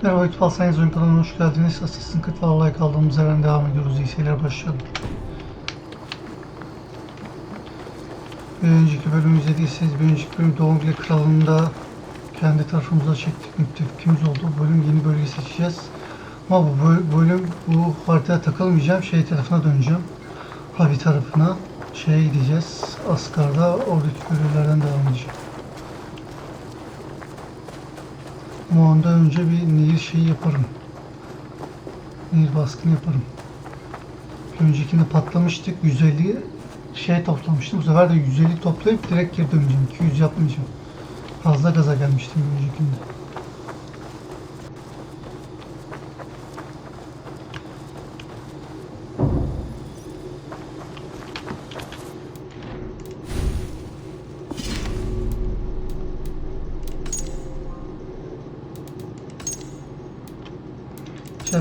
Merhaba, ALSENYAZ Oyun kanalına hoş geldiniz. Assassin's Creed Valhalla'ya kaldığımız yerden devam ediyoruz. İyi seyirler, başlayalım. Bir önceki bölümü izlediyseniz, bir önceki bölüm Doğumgile Kralı'nda kendi tarafımıza çektik, müttefikimiz oldu. Bu bölüm yeni bölge seçeceğiz. Ama bu bölüm bu haritada takılmayacağım, tarafına döneceğim. Havi tarafına gideceğiz. Asgard'a oradaki görevlerden devam edeceğim. Ama ondan önce bir nehir yaparım. Nehir baskını yaparım. Bir öncekinde patlamıştık. 150 toplamıştım. Bu sefer de 150 toplayıp direkt geri döneceğim. 200 yapmayacağım. Fazla gaza gelmiştim bir öncekinde.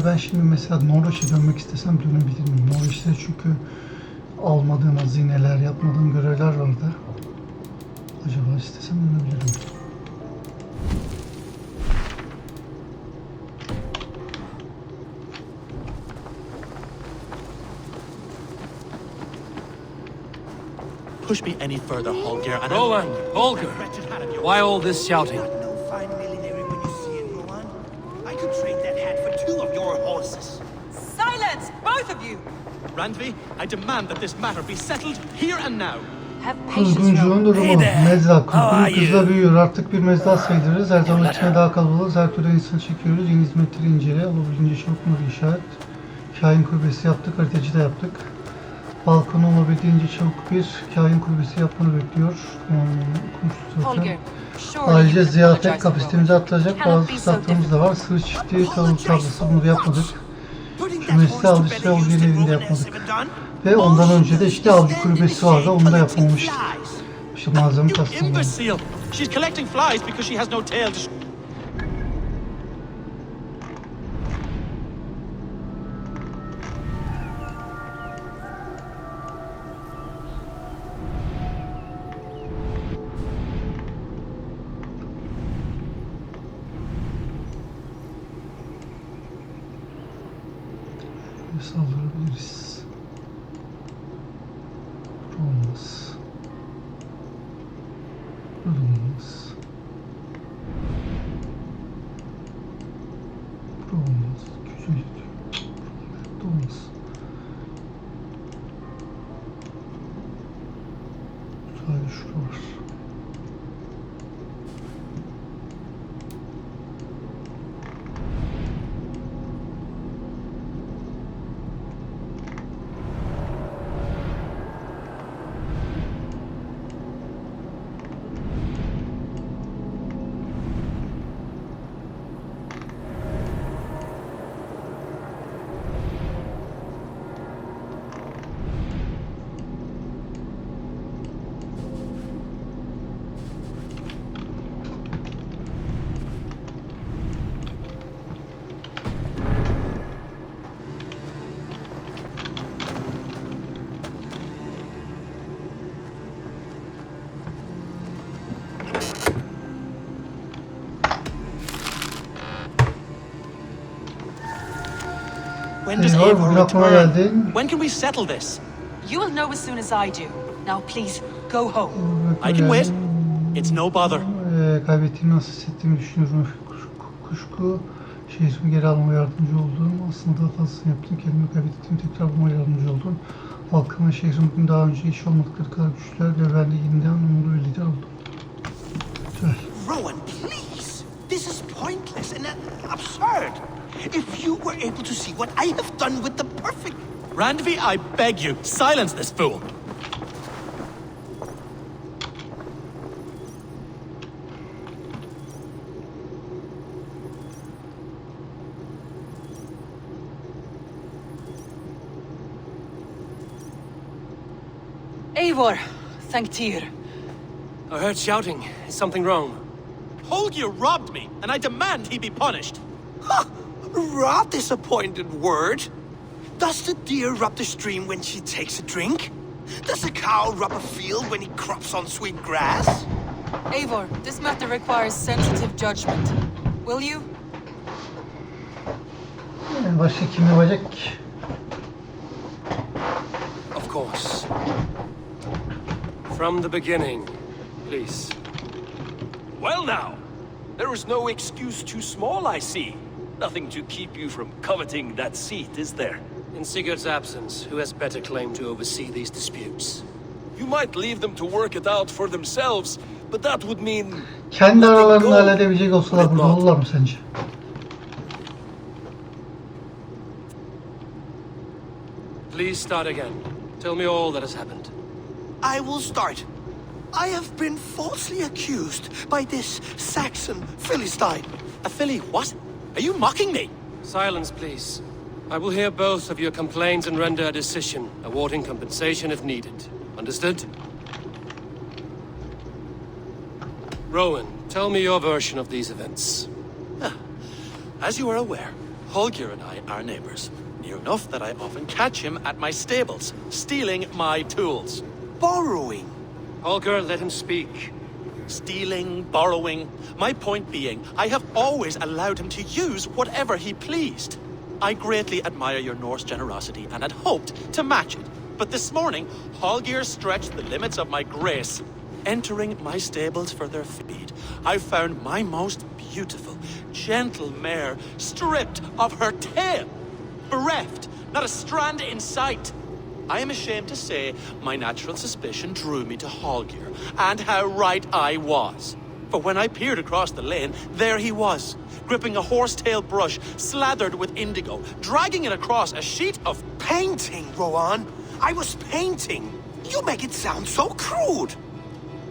Ben şimdi mesela Norveç'e dönmek istesem dönebilir miyim? Norveç'te çünkü almadığım hazineler, yapmadığım görevler vardı. Acaba istesem dönebilirim. Push me any further, Holger, and Roland, Holger, why all this shouting? Randvi, I demand that this matter be settled here and now. Kuzguncuğun durumu. Mezra. Kuzgun kızla büyüyor. Artık bir mezra sayılırız. Her zaman içine daha kalabalığız. Her türlü insanı çekiyoruz. Yeni hizmetleri incele. Olabildiğince çabuk bunları işaret. Kain kulübesi yaptık. Haritacı da yaptık. Balkonu olabildiğince çabuk bir kain kulübesi yapmanı bekliyor. Ayrıca ziyafet kapasitemizi arttıracak bazı fırsatlarımız da var. Sığır çiftliği, tavuk tablası, bunu yapmadık. Kümesi avcısı avcıların elinde yapmadık. Ve ondan önce de işte avcı kulübesi vardı, onu da yapmamıştık. İşte malzeme kastım. Saldırabiliriz. Olmaz. Olmaz. Olmaz. Gücü olmaz. Sadece şurada var. When does EİVOR return? When can we settle this? You will know as soon as I do. Now please, go home. I can wait. It's no bother. Kaybettiğimi nasıl hissettiğimi düşünüyorum. Kuşku, şehrimi geri almaya yardımcı oldum. Aslında daha fazlasını yaptım. Kendimi kaybettiğimi tekrar bulmaya yardımcı oldum. Halkım ve şehrim bugün daha önce hiç olmadıkları kadar güçlüler ve ben de yeniden onurlu bir lider oldum. Güzel. Rowan, please. This is pointless and absurd. If you were able to see what I have done with the perfect... Randvi, I beg you, silence this fool. Eivor, thank Tyr. I heard shouting. Is something wrong? Holger robbed me, and I demand he be punished. Huh, robbed is a pointed word. Does the deer rub the stream when she takes a drink? Does a cow rub a field when he crops on sweet grass? Eivor, this matter requires sensitive judgment. Will you? Başka kim yapacak ki? Of course. From the beginning, please. Well now, there is no excuse too small, I see. Nothing to keep you from coveting that seat, is there? In Sigurd's absence, who has better claim to oversee these disputes? You might leave them to work it out for themselves, but that would mean... Kendi letting aralarında go. halledebilecek olsalar burada olurlar mı sence? Please start again. Tell me all that has happened. I will start. I have been falsely accused by this Saxon Philistine. A filly what? Are you mocking me? Silence, please. I will hear both of your complaints and render a decision, awarding compensation if needed. Understood? Rowan, tell me your version of these events. As you are aware, Holger and I are neighbors. Near enough that I often catch him at my stables, stealing my tools. Borrowing. Holger, let him speak. Stealing, borrowing. My point being, I have always allowed him to use whatever he pleased. I greatly admire your Norse generosity and had hoped to match it. But this morning, Holger stretched the limits of my grace. Entering my stables for their feed, I found my most beautiful, gentle mare stripped of her tail. Bereft, not a strand in sight. I am ashamed to say my natural suspicion drew me to Holger, and how right I was. For when I peered across the lane, there he was, gripping a horsetail brush slathered with indigo, dragging it across a sheet of... Painting, Rowan. I was painting. You make it sound so crude.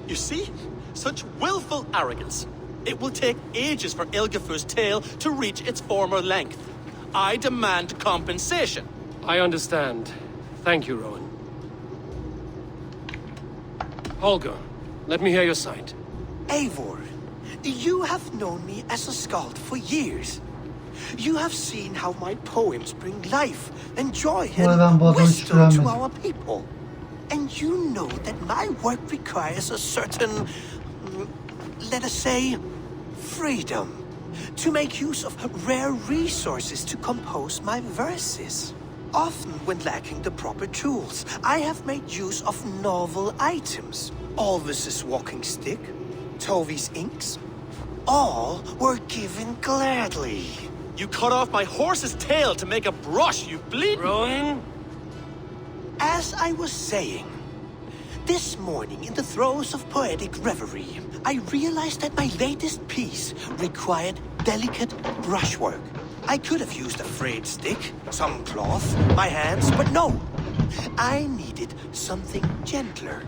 You see? Such willful arrogance. It will take ages for Ilgafur's tail to reach its former length. I demand compensation. I understand. Thank you, Rowan. Holger, let me hear your side. Eivor, you have known me as a skald for years. You have seen how my poems bring life and joy and wisdom to our people. And you know that my work requires a certain, let us say, freedom to make use of rare resources to compose my verses. Often when lacking the proper tools, I have made use of novel items. Alvis's walking stick, Tovy's inks, all were given gladly. You cut off my horse's tail to make a brush, you bleed... Rowan? As I was saying, this morning in the throes of poetic reverie, I realized that my latest piece required delicate brushwork. I could have used a frayed stick, some cloth, my hands, but no. I needed something gentler,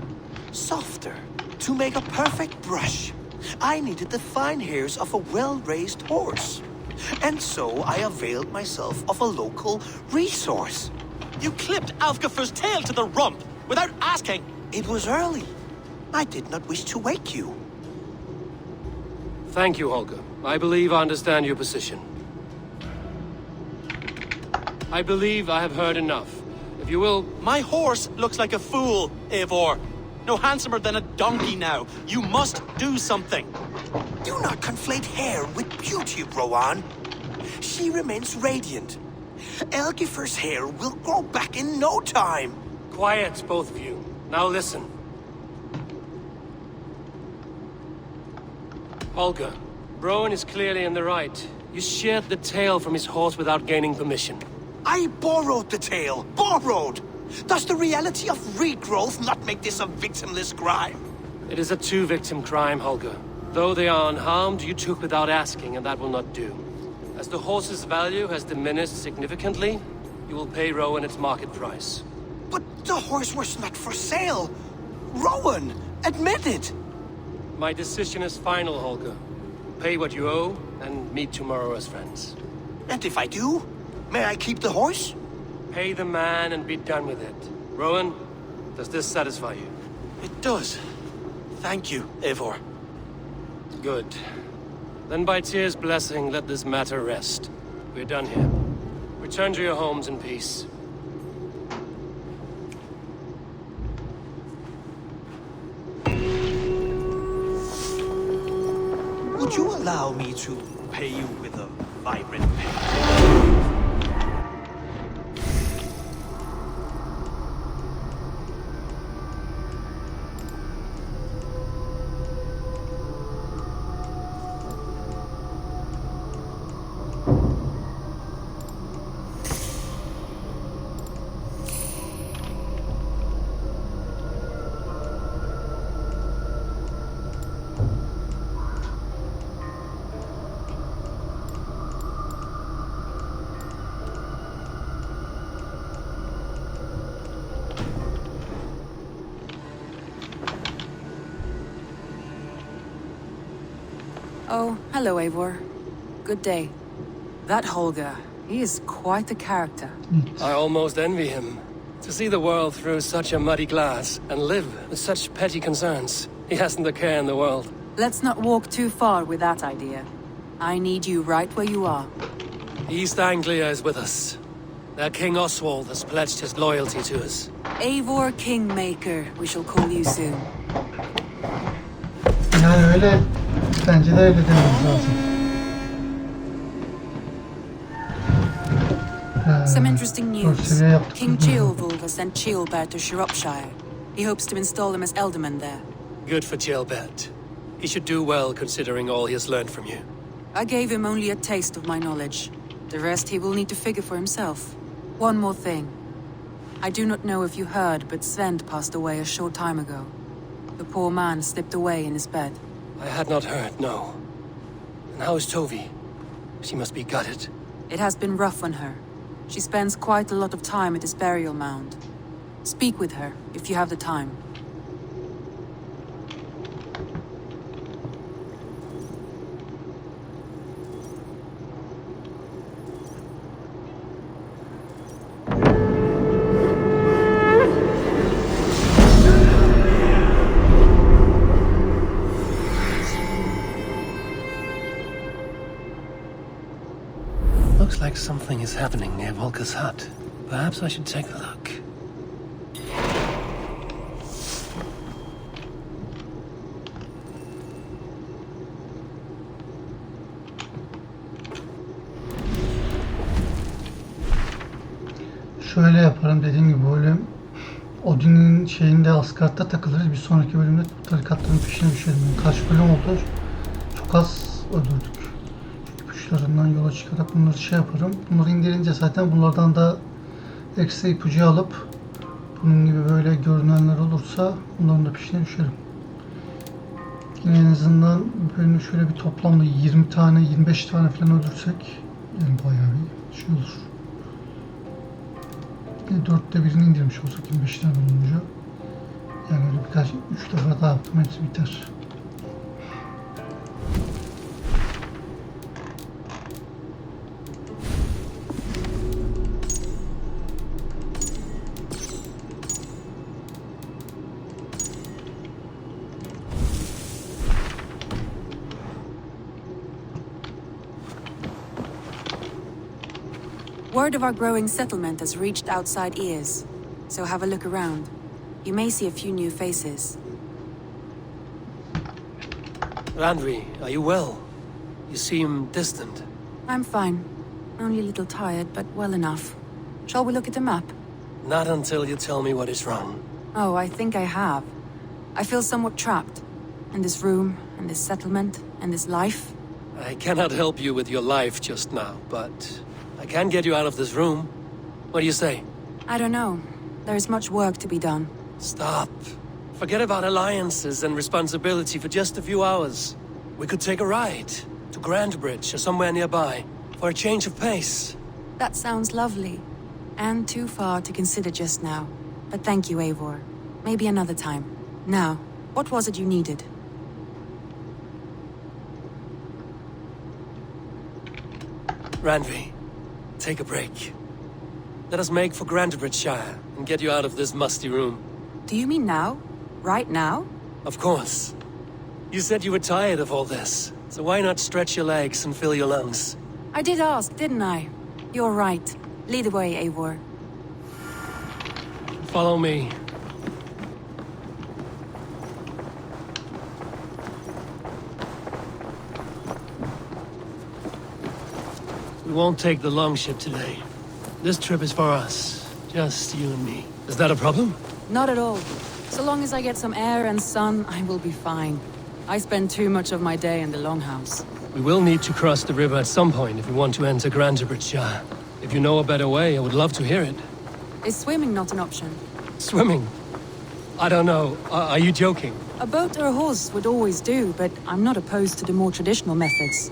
softer, to make a perfect brush. I needed the fine hairs of a well-raised horse. And so I availed myself of a local resource. You clipped Alfgafur's tail to the rump without asking. It was early. I did not wish to wake you. Thank you, Holger. I believe I understand your position. I believe I have heard enough. If you will... My horse looks like a fool, Eivor. No handsomer than a donkey now. You must do something. Do not conflate hair with beauty, Rowan. She remains radiant. Elgifur's hair will grow back in no time. Quiet, both of you. Now listen. Holger, Rowan is clearly in the right. You sheared the tail from his horse without gaining permission. I borrowed the tail. Borrowed! Does the reality of regrowth not make this a victimless crime? It is a two-victim crime, Holger. Though they are unharmed, you took without asking, and that will not do. As the horse's value has diminished significantly, you will pay Rowan its market price. But the horse was not for sale. Rowan, admit it. My decision is final, Holger. Pay what you owe, and meet tomorrow as friends. And if I do, may I keep the horse? Pay the man and be done with it. Rowan, does this satisfy you? It does. Thank you, Eivor. Good. Then by Tyr's blessing, let this matter rest. We're done here. Return to your homes in peace. Would you allow me to pay you with a vibrant pen? Oh, hello, Eivor. Good day. That Holger, he is quite a character. I almost envy him. To see the world through such a muddy glass and live with such petty concerns. He hasn't a care in the world. Let's not walk too far with that idea. I need you right where you are. East Anglia is with us. Their King Oswald has pledged his loyalty to us. Eivor Kingmaker, we shall call you soon. Yani öyle, bence de öyle dememiz lazım. Some interesting news. Seviye yaptık. King Ceolwulf has sent Ceolbert to Shropshire. He hopes to install him as Alderman there. Good for Ceolbert. He should do well considering all he has learned from you. I gave him only a taste of my knowledge. The rest he will need to figure for himself. One more thing. I do not know if you heard, but Sven passed away a short time ago. The poor man slipped away in his bed. I had not heard, no. And how is Tovi? She must be gutted. It has been rough on her. She spends quite a lot of time at his burial mound. Speak with her, if you have the time. Looks like something is happening near Volker's hut. Perhaps I should take a look. Şöyle yaparım, dediğim gibi bölüm Odin'in şeyinde Asgard'da takılırız. Bir sonraki bölümde tarikatların peşine düşelim. Yani kaç bölüm oldu? Çok az öldürdük. İpuçlarından yola çıkarak bunları şey yaparım. Bunları indirince zaten bunlardan da ekstra ipucu alıp bunun gibi böyle görünenler olursa bunların da peşine düşerim. Yine en azından bölümü şöyle bir toplamda 20 tane 25 tane falan öldürsek yani bayağı bir şey olur. 4'te birini indirmiş olsak 25 tane olunca yani öyle birkaç 3 defa daha yaptım, hepsi biter. Word of our growing settlement has reached outside ears, so have a look around. You may see a few new faces. Randvi, are you well? You seem distant. I'm fine. Only a little tired, but well enough. Shall we look at the map? Not until you tell me what is wrong. Oh, I think I have. I feel somewhat trapped. In this room, in this settlement, in this life. I cannot help you with your life just now, but I can get you out of this room. What do you say? I don't know. There is much work to be done. Stop. Forget about alliances and responsibility for just a few hours. We could take a ride to Grandbridge or somewhere nearby for a change of pace. That sounds lovely. And too far to consider just now. But thank you, Eivor. Maybe another time. Now, what was it you needed? Randvi, take a break. Let us make for Grandbridgeshire and get you out of this musty room. Do you mean now? Right now? Of course. You said you were tired of all this, so why not stretch your legs and fill your lungs? I did ask, didn't I? You're right. Lead the way, Eivor. Follow me. We won't take the longship today. This trip is for us. Just you and me. Is that a problem? Not at all. So long as I get some air and sun, I will be fine. I spend too much of my day in the longhouse. We will need to cross the river at some point if we want to enter Grandbridgeshire. If you know a better way, I would love to hear it. Is swimming not an option? Swimming? I don't know. Are you joking? A boat or a horse would always do, but I'm not opposed to the more traditional methods.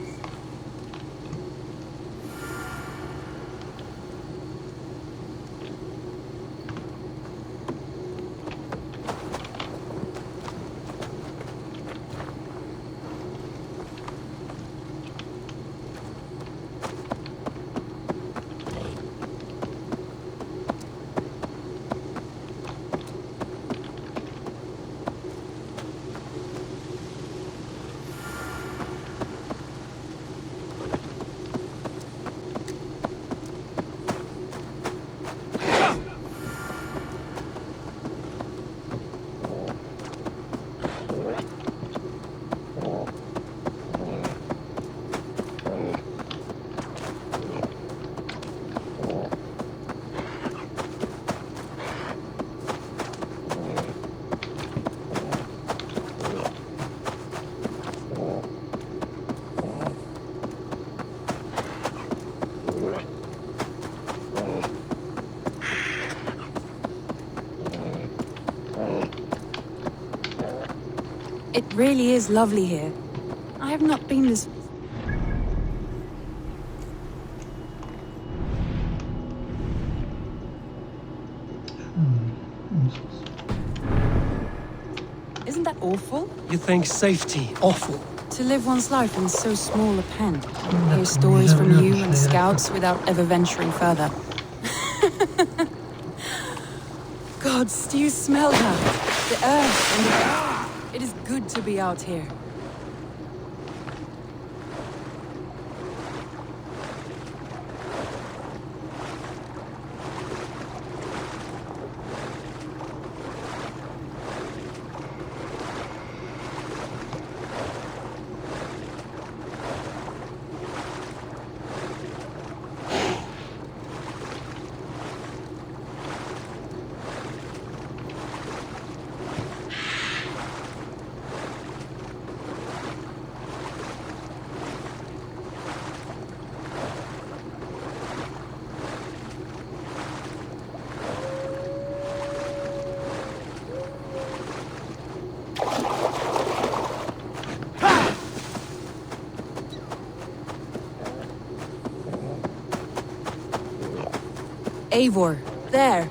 really is lovely here. I have not been this... Isn't that awful? You think safety awful? To live one's life in so small a pen. Hear stories from you and scouts without ever venturing further. Gods, do you smell that? The earth and the air. It is good to be out here. Eivor, there.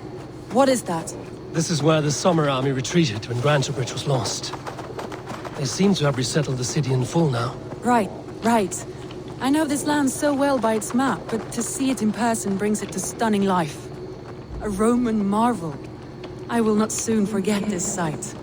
What is that? This is where the Summer Army retreated when Grantebridge was lost. They seem to have resettled the city in full now. Right. I know this land so well by its map, but to see it in person brings it to stunning life. A Roman marvel. I will not soon forget this sight.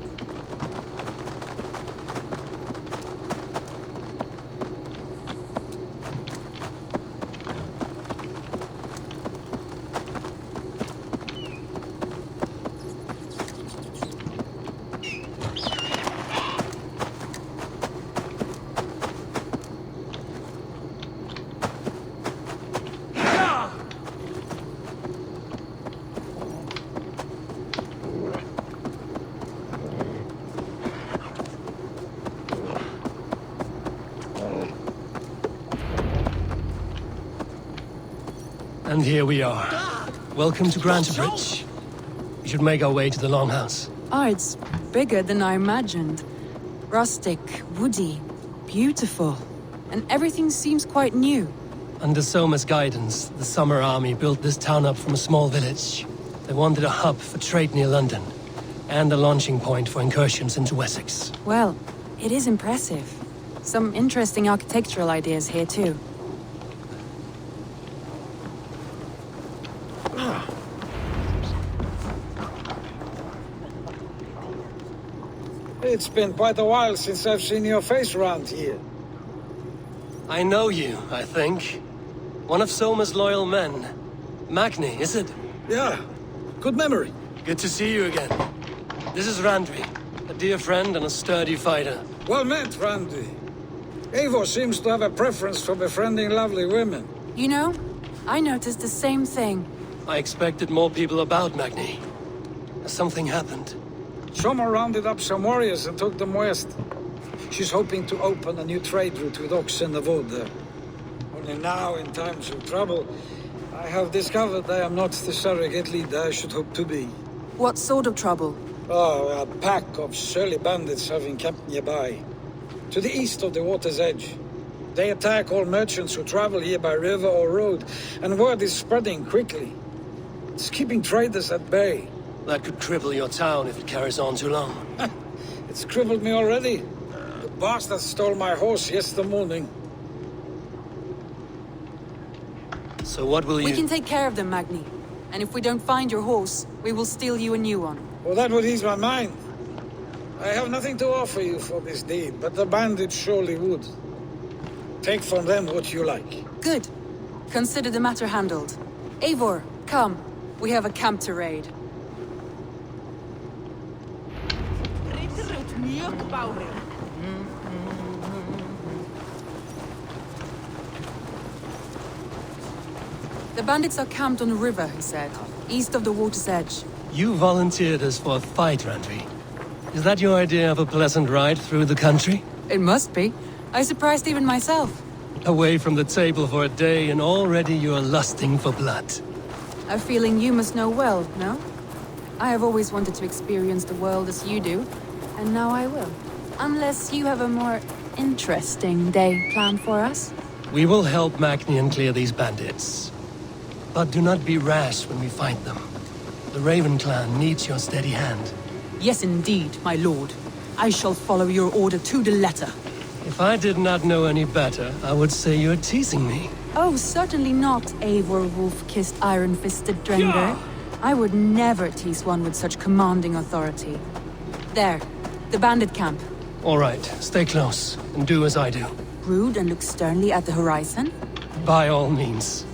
And here we are. Welcome to Grantebridge. We should make our way to the Longhouse. Oh, it's bigger than I imagined. Rustic, woody, beautiful. And everything seems quite new. Under Soma's guidance, the Summer Army built this town up from a small village. They wanted a hub for trade near London, and a launching point for incursions into Wessex. Well, it is impressive. Some interesting architectural ideas here too. It's been quite a while since I've seen your face around here. I know you, I think. One of Soma's loyal men. Magni, is it? Yeah, good memory. Good to see you again. This is Randvi, a dear friend and a sturdy fighter. Well met, Randvi. Eivor seems to have a preference for befriending lovely women. You know, I noticed the same thing. I expected more people about Magni. Has something happened? Soma rounded up some warriors and took them west. She's hoping to open a new trade route with oxen and wood there. Only now, in times of trouble, I have discovered I am not the surrogate leader I should hope to be. What sort of trouble? Oh, a pack of surly bandits have encamped nearby, to the east of the water's edge. They attack all merchants who travel here by river or road, and word is spreading quickly. It's keeping traders at bay. That could cripple your town if it carries on too long. It's crippled me already. The bastard stole my horse yesterday morning. So what will you... We can take care of them, Magni. And if we don't find your horse, we will steal you a new one. Well, that would ease my mind. I have nothing to offer you for this deed, but the bandits surely would. Take from them what you like. Good. Consider the matter handled. Eivor, come. We have a camp to raid. The bandits are camped on the river, he said, east of the water's edge. You volunteered us for a fight, Randvi. Is that your idea of a pleasant ride through the country? It must be. I surprised even myself. Away from the table for a day and already you're lusting for blood. A feeling you must know well, no? I have always wanted to experience the world as you do, and now I will. Unless you have a more interesting day planned for us. We will help Magnian clear these bandits. But do not be rash when we find them. The Raven clan needs your steady hand. Yes, indeed, my lord. I shall follow your order to the letter. If I did not know any better, I would say you're teasing me. Oh, certainly not, Eivor wolf-kissed iron-fisted Drenger. I would never tease one with such commanding authority. There, the bandit camp. All right, stay close, and do as I do. Brood and look sternly at the horizon? By all means.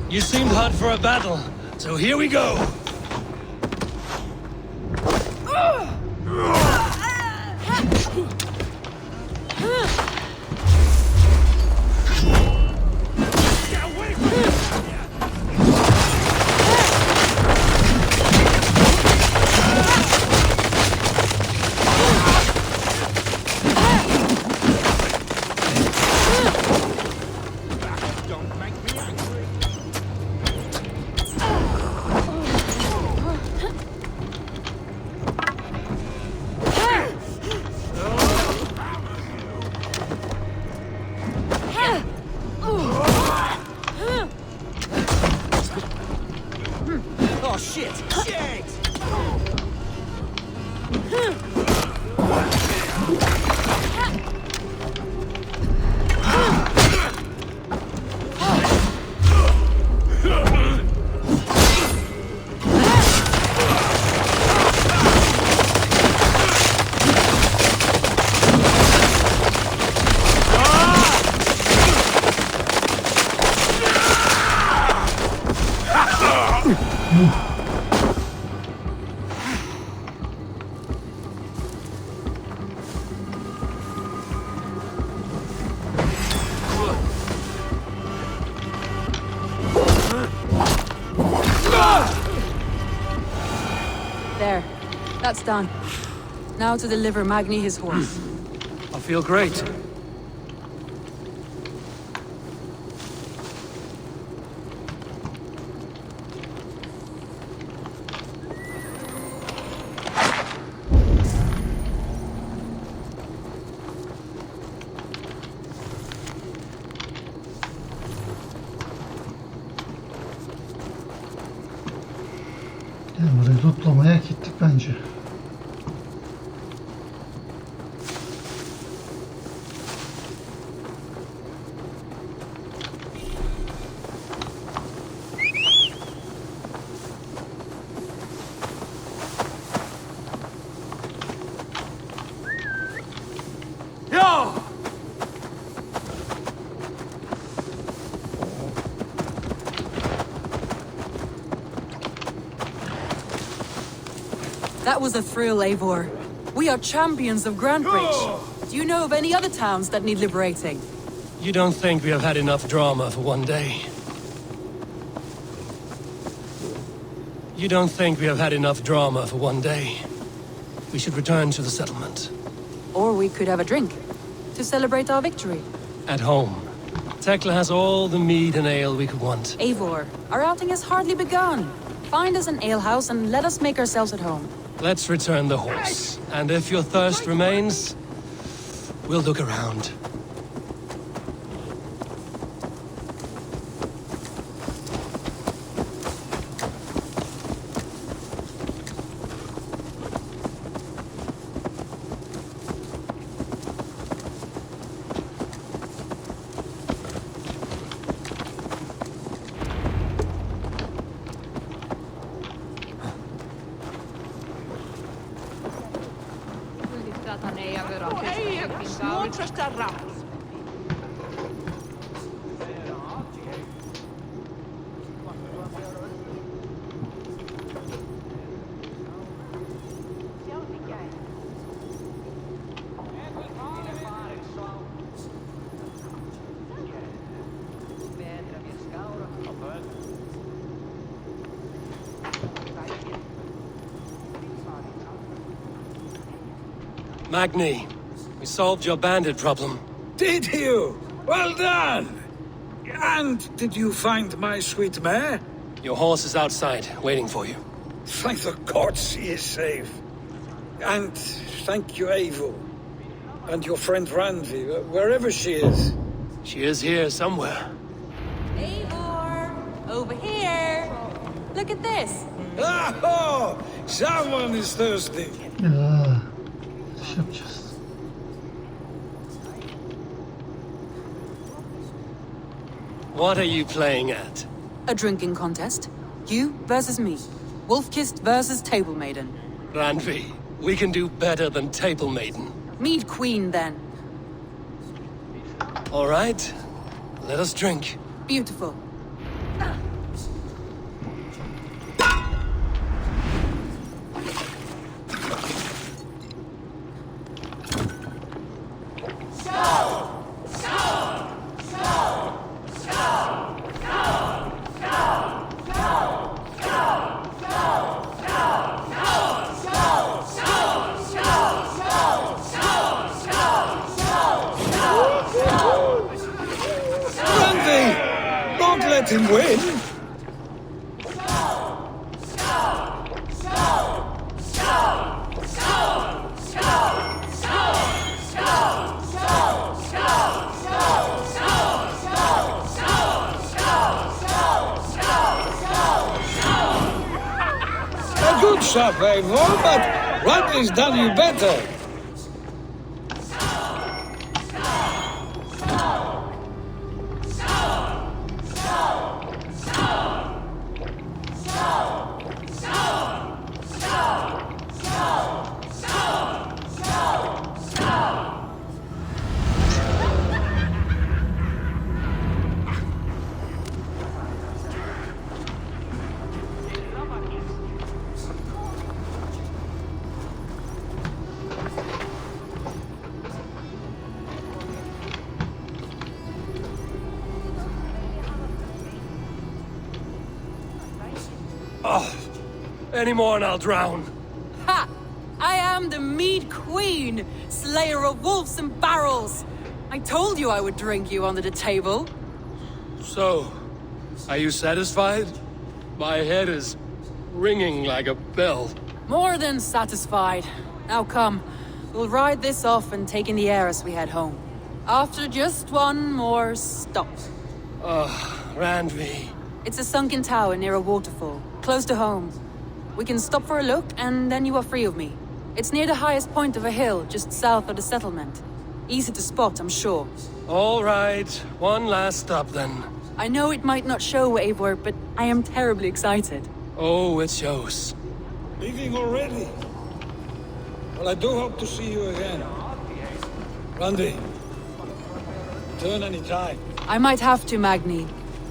You seemed hot for a battle, so here we go! There. That's done. Now to deliver Magni his horse. I feel great. Burayı lootlamaya gittik bence. That was a thrill, Eivor. We are champions of Grantbridge. Do you know of any other towns that need liberating? You don't think we have had enough drama for one day? You don't think we have had enough drama for one day? We should return to the settlement. Or we could have a drink, to celebrate our victory. At home. Tekla has all the mead and ale we could want. Eivor, our outing has hardly begun. Find us an alehouse and let us make ourselves at home. Let's return the horse. And if your thirst remains, we'll look around. Magni, we solved your bandit problem. Did you? Well done! And did you find my sweet mare? Your horse is outside, waiting for you. Thank the gods he is safe. And thank you, Eivor. And your friend Randvi, wherever she is. She is here somewhere. Eivor! Over here! Look at this! Oh, someone is thirsty. Ya. İş yapacağız. What are you playing at? A drinking contest. You versus me. Wolf-Kissed versus Table Maiden. Randvi, we can do better than Table Maiden. Mead Queen, then. All right, let us drink. Beautiful. Randvi! Don't let him win! A good shot, Eivor, but Randvi's done you better. Any more and I'll drown. Ha! I am the Mead Queen, slayer of wolves and barrels. I told you I would drink you under the table. So, are you satisfied? My head is ringing like a bell. More than satisfied. Now come, we'll ride this off and take in the air as we head home. After just one more stop. Randvi. It's a sunken tower near a waterfall, close to home. We can stop for a look, and then you are free of me. It's near the highest point of a hill, just south of the settlement. Easy to spot, I'm sure. All right, one last stop then. I know it might not show, Eivor, but I am terribly excited. Oh, it shows. Leaving already? Well, I do hope to see you again. Randy, return any time. I might have to, Magni.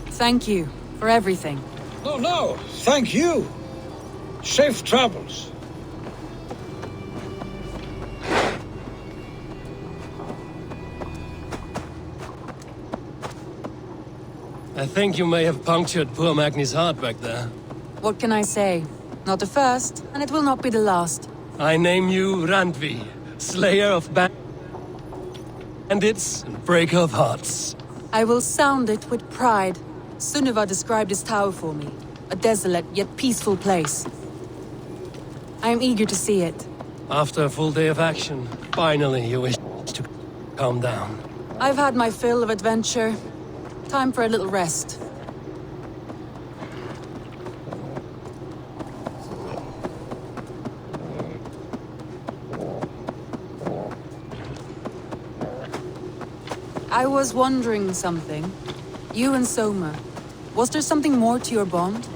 Thank you for everything. No, thank you. Safe travels. I think you may have punctured poor Magni's heart back there. What can I say? Not the first, and it will not be the last. I name you Randvi, slayer of bandits and breaker of hearts. I will sound it with pride. Sunniva described this tower for me. A desolate yet peaceful place. I am eager to see it. After a full day of action, finally you wish to calm down. I've had my fill of adventure. Time for a little rest. I was wondering something. You and Soma. Was there something more to your bond?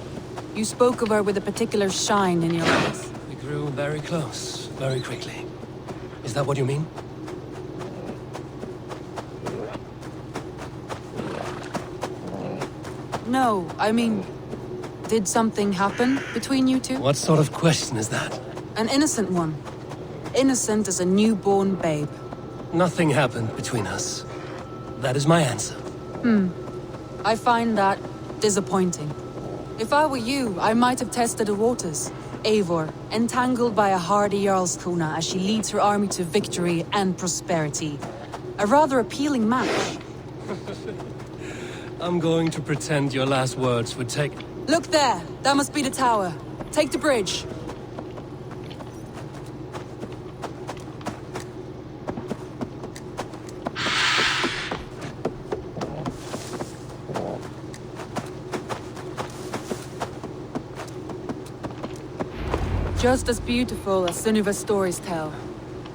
You spoke of her with a particular shine in your eyes. We grew very close, very quickly. Is that what you mean? No, I mean, did something happen between you two? What sort of question is that? An innocent one. Innocent as a newborn babe. Nothing happened between us. That is my answer. I find that disappointing. If I were you, I might have tested the waters. Eivor, entangled by a hardy Jarlskona as she leads her army to victory and prosperity. A rather appealing match. I'm going to pretend your last words would take... Look there! That must be the tower. Take the bridge. Just as beautiful as Sunniva's stories tell.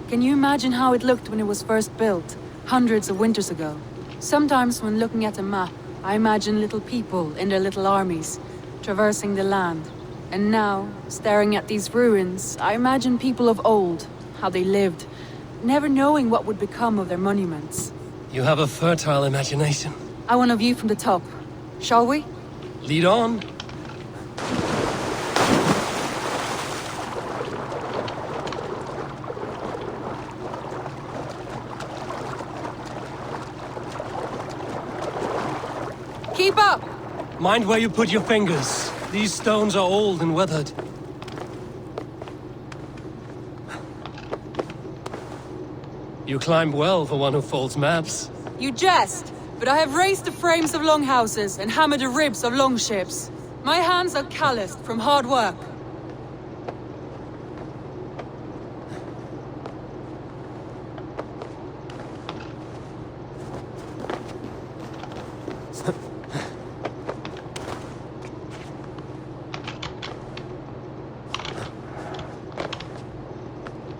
Can you imagine how it looked when it was first built, hundreds of winters ago? Sometimes when looking at a map, I imagine little people in their little armies, traversing the land. And now, staring at these ruins, I imagine people of old, how they lived, never knowing what would become of their monuments. You have a fertile imagination. I want a view from the top. Shall we? Lead on. Keep up! Mind where you put your fingers. These stones are old and weathered. You climb well for one who folds maps. You jest, but I have raised the frames of longhouses and hammered the ribs of longships. My hands are calloused from hard work.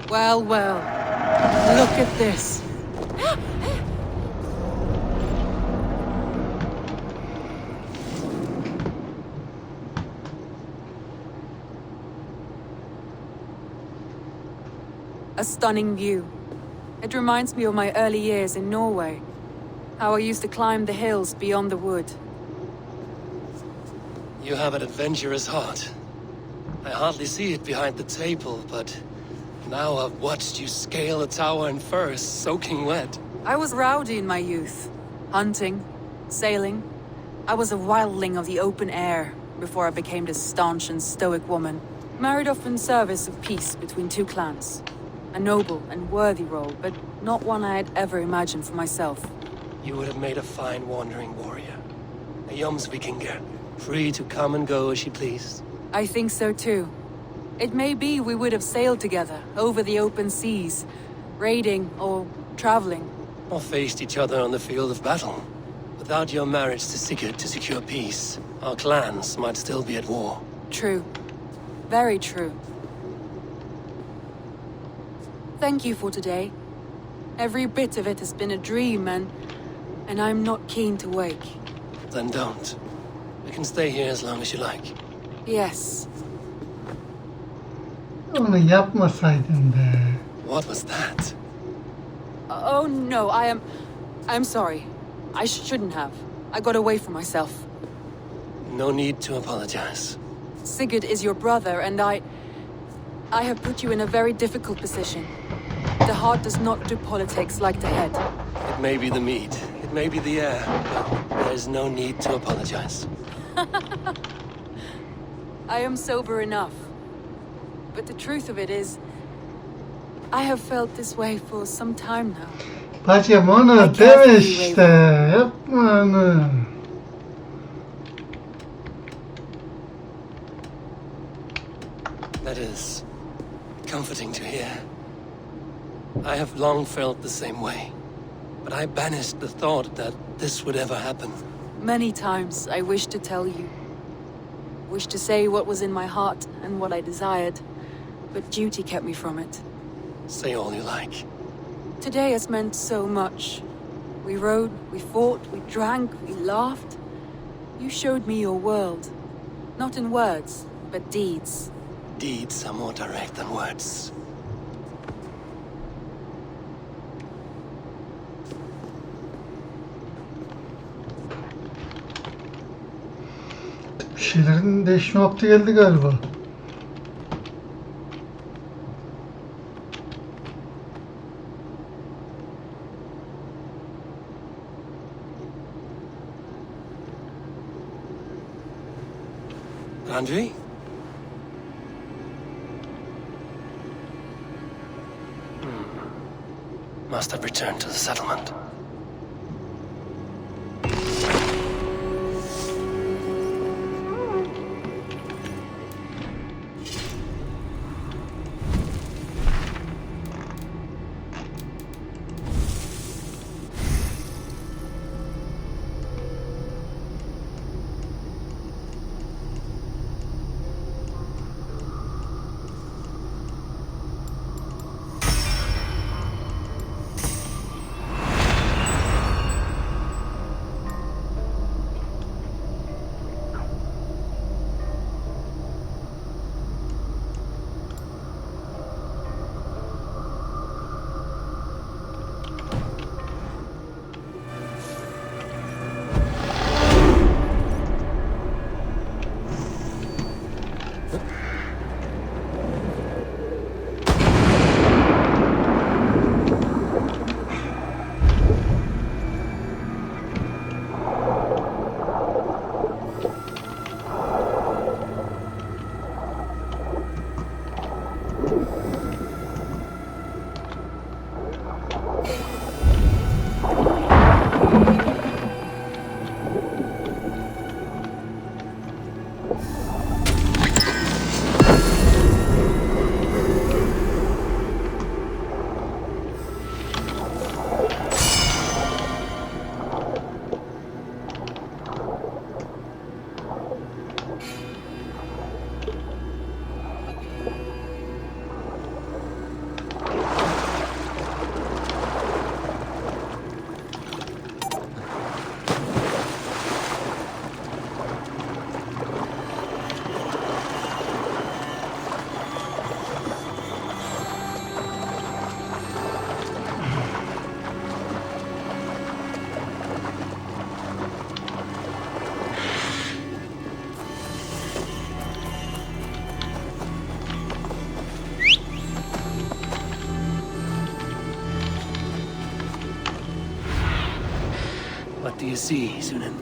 Well, well. Look at this. A stunning view. It reminds me of my early years in Norway. How I used to climb the hills beyond the wood. You have an adventurous heart. I hardly see it behind the table, but now I've watched you scale a tower in furs, soaking wet. I was rowdy in my youth. Hunting, sailing. I was a wildling of the open air before I became this staunch and stoic woman. Married off in service of peace between two clans. A noble and worthy role, but not one I had ever imagined for myself. You would have made a fine wandering warrior. A Jomsvikinger, free to come and go as she pleased. I think so too. It may be we would have sailed together over the open seas, raiding or traveling. Or faced each other on the field of battle. Without your marriage to Sigurd to secure peace, our clans might still be at war. True. Very true. Thank you for today. Every bit of it has been a dream, and I'm not keen to wake. Then don't. We can stay here as long as you like. Yes. Onu yapmasaydın be. What was that? Oh no, I'm sorry. I shouldn't have. I got away from myself. No need to apologize. Sigurd is your brother, and I have put you in a very difficult position. The heart does not do politics like the head. It may be the meat, it may be the air, but there's no need to apologize. I am sober enough. But the truth of it is, I have felt this way for some time now. Bacım onu deme işte. Yapma onu. That is comforting to hear. I have long felt the same way, but I banished the thought that this would ever happen. Many times I wished to tell you. Wished to say what was in my heart and what I desired, but duty kept me from it. Say all you like. Today has meant so much. We rode, we fought, we drank, we laughed. You showed me your world. Not in words, but deeds. Deeds are more direct than words. Bir şeylerin değişme vakti geldi galiba. Andrei? Must have returned to the settlement. What do you see, Sunan?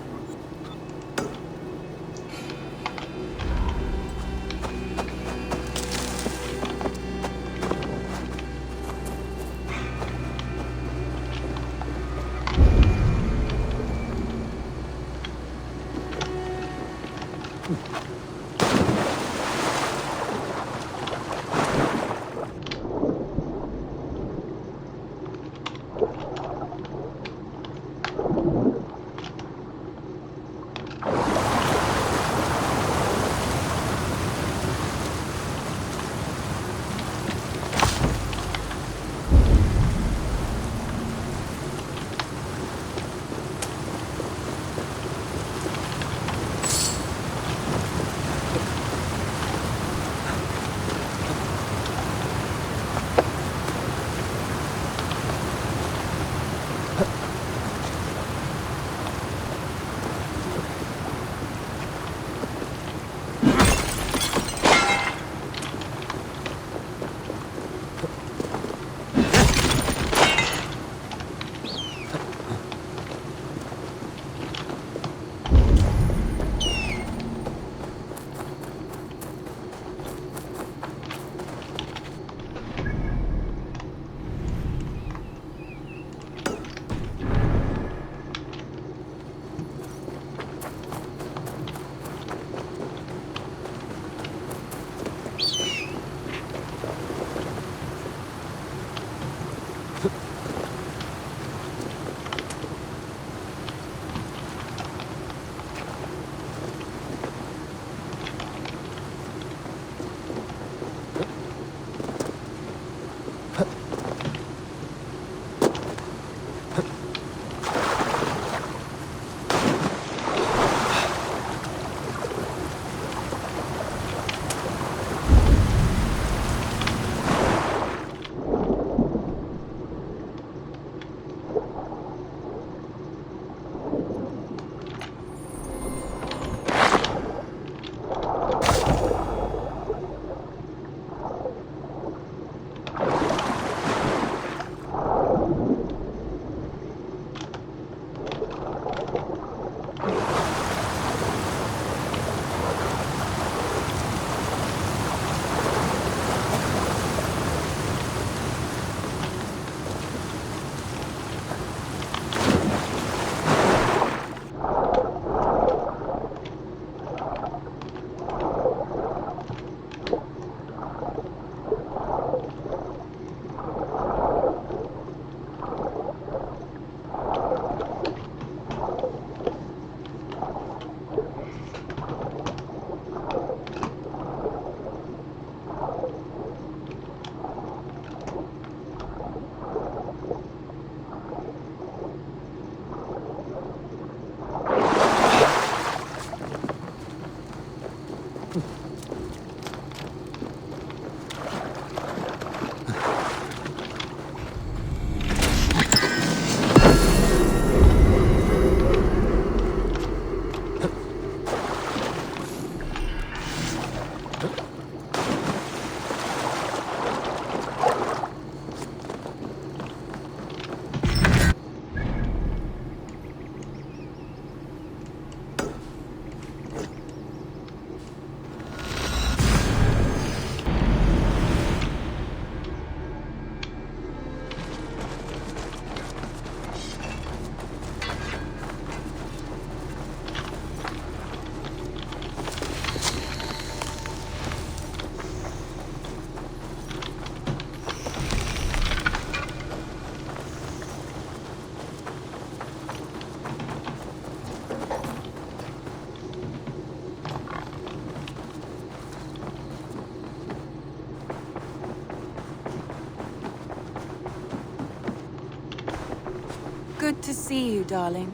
to see you, darling.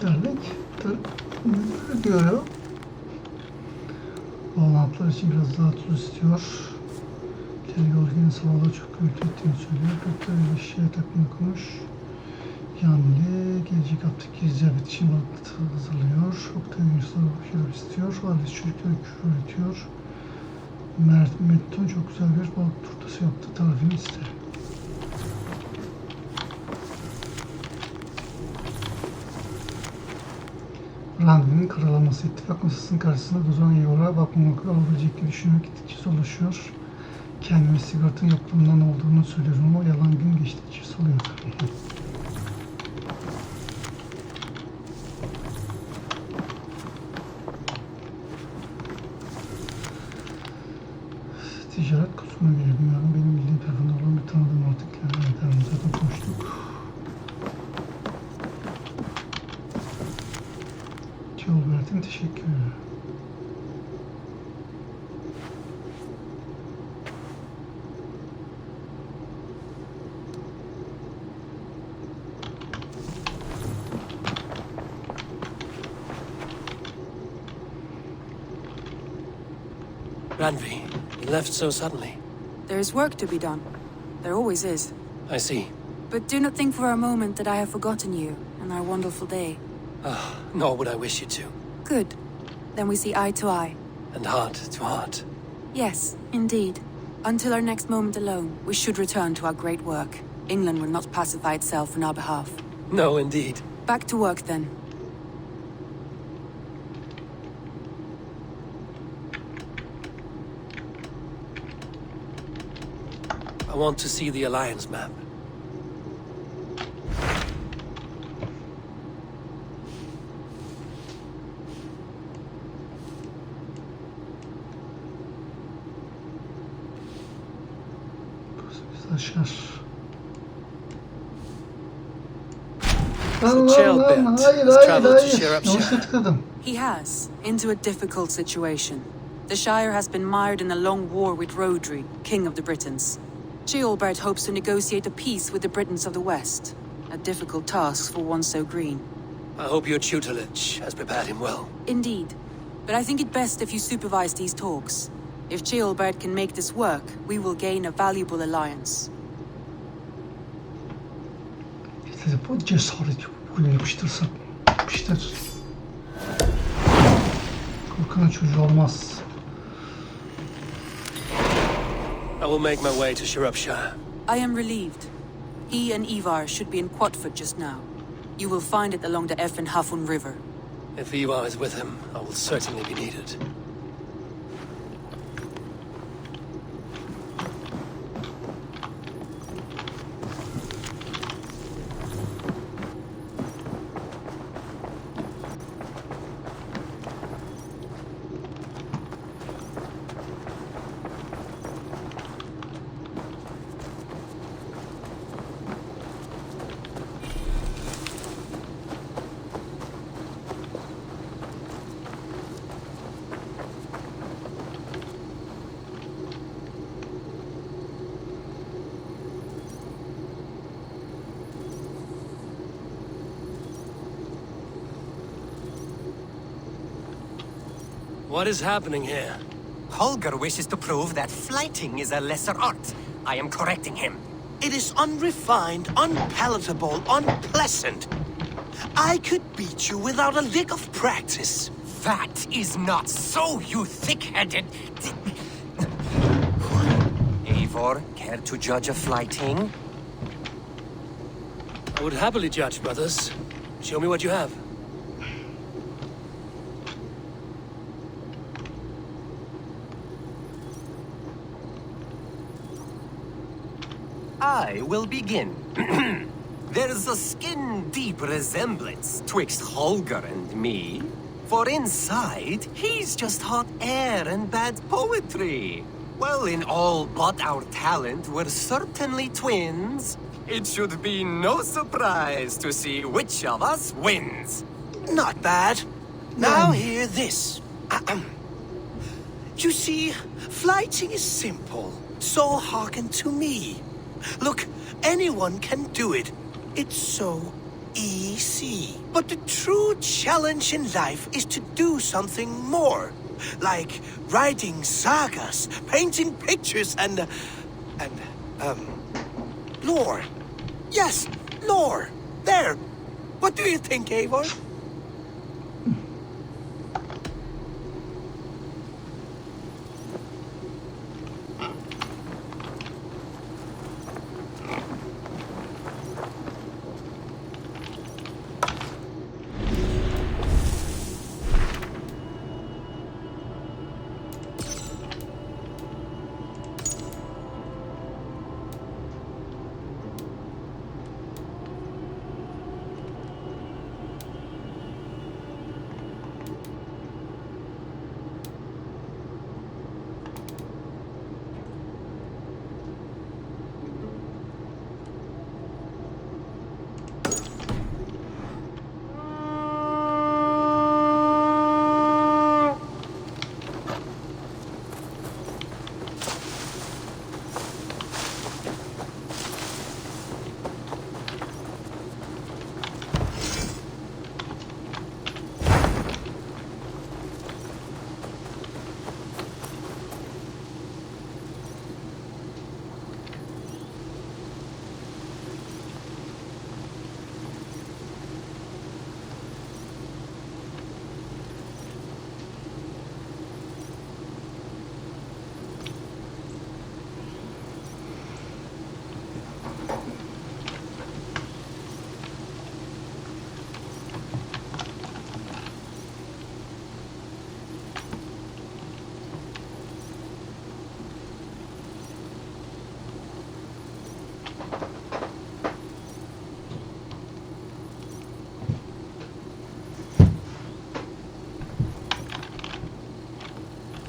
Dernek diyor ya. Bağlantılar için biraz daha tuz istiyor. Telgolginin sabahları çok gürültü ettiğini söylüyor. Doktor ile şişeye takımını konuş. Yanlı gelecek hafta gizli için balıklı hazırlıyor. Oktay Yunus'la bakıyor istiyor. Ailesi çocukları küfür üretiyor. Metton çok güzel bir balık turtası yaptı. Tarifini iste. Randevu'nun karalaması. İttifak masasının karşısında duran EİVOR'a bakmamak olabilecek gibi düşünmek gittikçe zorlaşıyor. Kendime sigortanın yokluğundan olduğunu söylüyorum ama yalan gün geçtikçe soluyor. Ticaret kursuna göre dünyanın benim bildiğim tarafında olan bir tanıdığım artık yani zaten konuştuk. Albert'in teşekkür ederim. Randvi, you left so suddenly. There is work to be done. There always is. I see. But do not think for a moment that I have forgotten you and our wonderful day. Nor would I wish you to. Good. Then we see eye to eye. And heart to heart. Yes, indeed. Until our next moment alone, we should return to our great work. England will not pacify itself on our behalf. No, indeed. Back to work then. I want to see the Alliance map. Aşar. He has, into a difficult situation. The Shire has been mired in a long war with Rhodri, King of the Britons. Ceolbert hopes to negotiate a peace with the Britons of the West. A difficult task for one so green. I hope your tutelage has prepared him well. Indeed. But I think it best if you supervise these talks. If Ceolbert can make this work, we will gain a valuable alliance. Bu cesaret böyle yapıştırsak. Yapıştır. Korkanın çocuğu olmaz. I will make my way to Shropshire. I am relieved. He and Ivar should be in Quatford just now. You will find it along the Hafun River. If Ivar is with him, I will certainly be needed. What is happening here? Holger wishes to prove that flighting is a lesser art. I am correcting him. It is unrefined, unpalatable, unpleasant. I could beat you without a lick of practice. That is not so, you thick-headed... Eivor, care to judge a flighting? I would happily judge, brothers. Show me what you have. I will begin. There's a skin-deep resemblance twixt Holger and me. For inside, he's just hot air and bad poetry. Well, in all but our talent, we're certainly twins. It should be no surprise to see which of us wins. Not bad. Now hear this. You see, flighting is simple, so hearken to me. Look, anyone can do it. It's so easy. But the true challenge in life is to do something more. Like writing sagas, painting pictures, and lore. Yes, lore. There. What do you think, Eivor?